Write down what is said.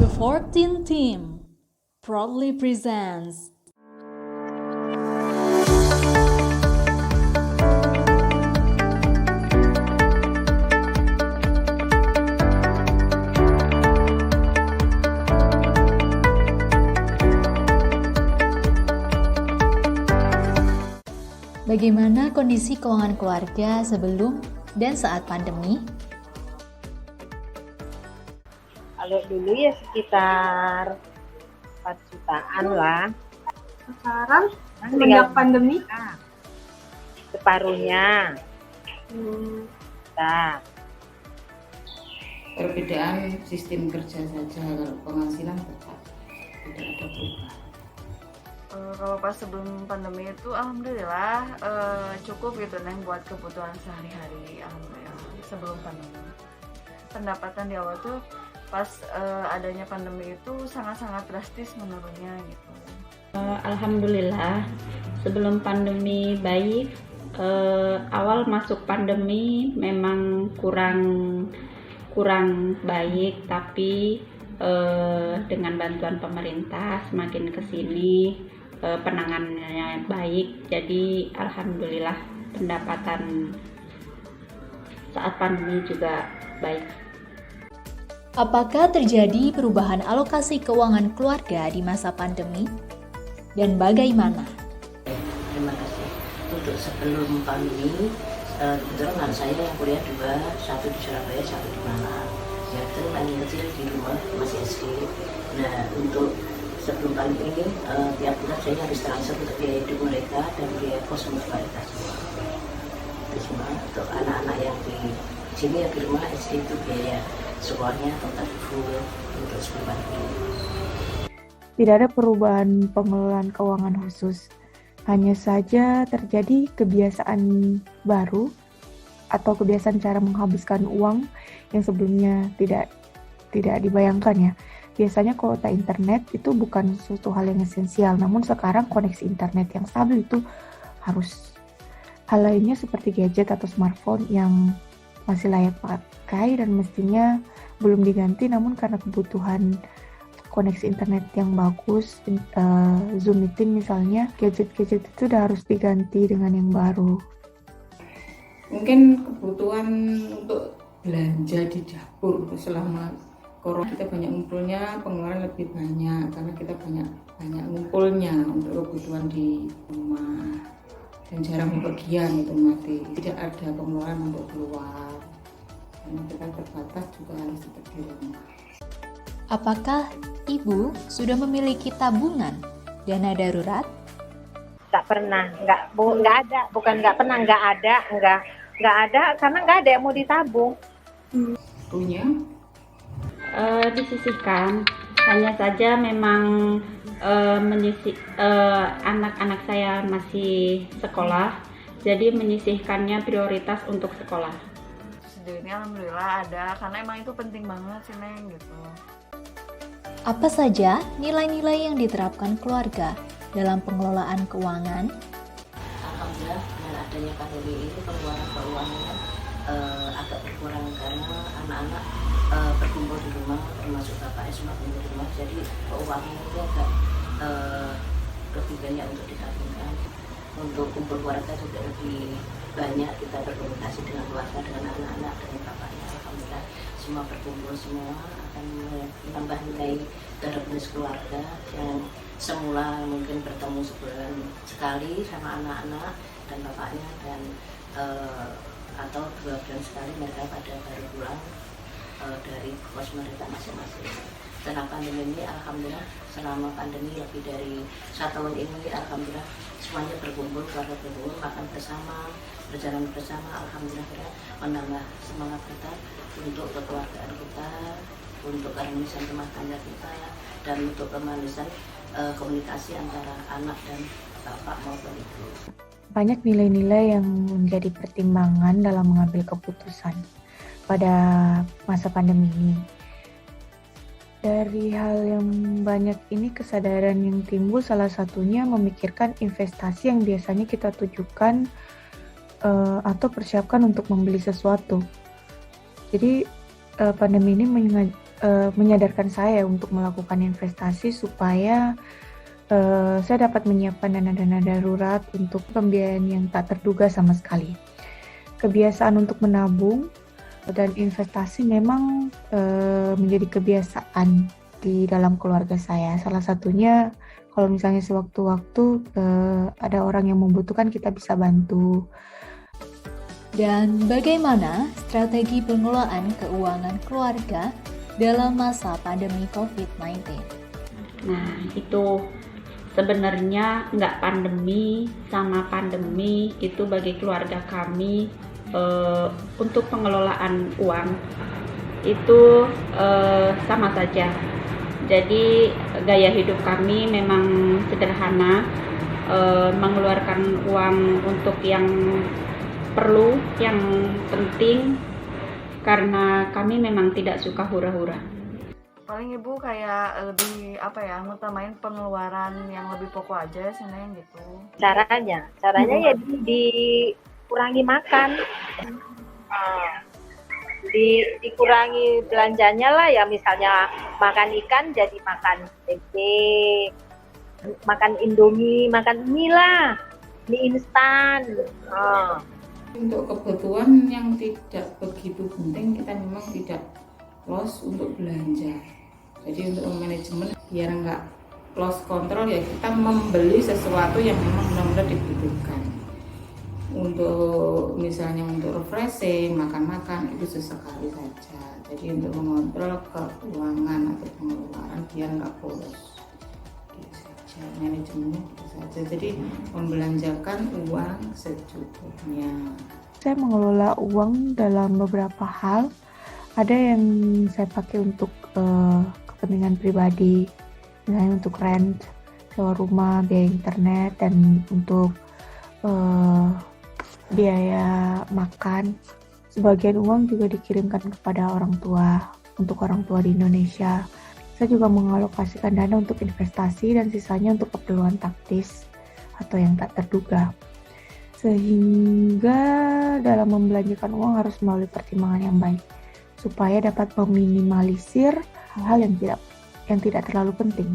The 14 Team proudly presents bagaimana kondisi keuangan keluarga sebelum dan saat pandemi? Kalau dulu ya sekitar 4 jutaan lah. Sekarang Tinggal semenjak pandemi. separuhnya. Nah, Perbedaan sistem kerja saja, kalau penghasilan tetap tidak ada perubahan. Kalau pas sebelum pandemi itu alhamdulillah cukup gitu Neng buat kebutuhan sehari-hari, alhamdulillah sebelum pandemi. Pendapatan di awal tuh pas adanya pandemi itu sangat-sangat drastis menurunnya gitu. Alhamdulillah sebelum pandemi baik. Awal masuk pandemi memang kurang baik, tapi dengan bantuan pemerintah semakin kesini penanganannya baik, jadi alhamdulillah pendapatan saat pandemi juga baik. Apakah terjadi perubahan alokasi keuangan keluarga di masa pandemi? Dan bagaimana? Terima kasih. Untuk sebelum pandemi, kebetulan anak saya yang kuliah dua, satu di Surabaya, satu di Malang. Ya, itu paling kecil di rumah masih SD. Nah, untuk sebelum pandemi ini, tiap bulan saya harus transfer untuk biaya hidup mereka dan biaya kos untuk mereka semua. Itu semua untuk anak-anak yang di sini yang di rumah SD itu biaya sekolahnya total full untuk sebelum pandemi. Tidak ada perubahan pengelolaan keuangan khusus. Hanya saja terjadi kebiasaan baru atau kebiasaan cara menghabiskan uang yang sebelumnya tidak dibayangkan ya. Biasanya kuota internet itu bukan suatu hal yang esensial, namun sekarang koneksi internet yang stabil itu harus. Hal lainnya seperti gadget atau smartphone yang masih layak pakai dan mestinya belum diganti, namun karena kebutuhan koneksi internet yang bagus, Zoom meeting misalnya, gadget-gadget itu udah harus diganti dengan yang baru. Mungkin kebutuhan untuk belanja di dapur selama corona kita banyak ngumpulnya, pengeluaran lebih banyak karena kita banyak ngumpulnya untuk kebutuhan di rumah dan jarang bepergian, itu mati. Tidak ada pengeluaran untuk keluar karena kita terbatas juga harus tetap di rumah. Apakah Ibu sudah memiliki tabungan dana darurat? nggak pernah, nggak ada, bukan nggak pernah, nggak ada karena nggak ada yang mau ditabung. Punya Disisihkan, hanya saja memang anak-anak saya masih sekolah, jadi menyisihkannya prioritas untuk sekolah. Sejauh ini alhamdulillah ada, karena emang itu penting banget sih Neng gitu. Apa saja nilai-nilai yang diterapkan keluarga dalam pengelolaan keuangan? Alhamdulillah dengan adanya pandemi ini pengeluaran keuangan agak berkurang karena anak-anak berkumpul di rumah, termasuk bapaknya semua kumpul di rumah, jadi keuangan itu agak lebih banyak untuk ditabungkan. Untuk kumpul keluarga juga lebih banyak, kita berkomunikasi dengan keluarga, dengan anak-anak, dengan bapaknya. Alhamdulillah semua berkumpul, semua akan menambah nilai togetherness keluarga yang semula mungkin bertemu sebulan sekali sama anak-anak dan bapaknya, dan atau 2 bulan sekali mereka pada baru pulang dari kos mereka masing-masing. Setelah pandemi ini alhamdulillah selama pandemi lebih dari 1 tahun ini alhamdulillah semuanya berkumpul, keluarga berkumpul, makan bersama, berjalan bersama, alhamdulillah kita menambah semangat kita untuk kekeluargaan kita, untuk keharmonisan rumah tangga kita, dan untuk kemanusiaan komunikasi antara anak dan bapak maupun ibu. Banyak nilai-nilai yang menjadi pertimbangan dalam mengambil keputusan pada masa pandemi ini. Dari hal yang banyak ini, kesadaran yang timbul salah satunya memikirkan investasi yang biasanya kita tujukan atau persiapkan untuk membeli sesuatu. Jadi pandemi ini menyadarkan saya untuk melakukan investasi supaya saya dapat menyiapkan dana-dana darurat untuk pembiayaan yang tak terduga sama sekali. Kebiasaan untuk menabung dan investasi memang menjadi kebiasaan di dalam keluarga saya. Salah satunya kalau misalnya sewaktu-waktu ada orang yang membutuhkan, kita bisa bantu. Dan bagaimana strategi pengelolaan keuangan keluarga dalam masa pandemi COVID-19? Nah, itu sebenarnya nggak pandemi sama pandemi itu bagi keluarga kami untuk pengelolaan uang itu sama saja. Jadi gaya hidup kami memang sederhana, mengeluarkan uang untuk yang perlu, yang penting, karena kami memang tidak suka hura-hura. Paling ibu kayak lebih ngutamain pengeluaran yang lebih pokok aja sebenarnya gitu. Caranya ya dikurangi makan, dikurangi belanjanya lah ya, misalnya makan ikan jadi makan tempe, makan indomie, makan mie lah, mie instan. Untuk kebutuhan yang tidak begitu penting kita memang tidak loss untuk belanja. Jadi untuk manajemen biar nggak loss control ya kita membeli sesuatu yang memang benar-benar dibutuhkan. Untuk misalnya untuk refreshing, makan-makan itu sesekali saja. Jadi untuk mengontrol keuangan atau pengeluaran biar nggak boros. Gitu saja, manajemennya gitu saja. Jadi membelanjakan uang secukupnya. Saya mengelola uang dalam beberapa hal. Ada yang saya pakai untuk kepentingan pribadi, misalnya untuk rent, sewa rumah, biaya internet, dan untuk biaya makan. Sebagian uang juga dikirimkan kepada orang tua, untuk orang tua di Indonesia. Saya juga mengalokasikan dana untuk investasi dan sisanya untuk keperluan taktis atau yang tak terduga. Sehingga dalam membelanjakan uang harus melalui pertimbangan yang baik, supaya dapat meminimalisir hal-hal yang tidak terlalu penting.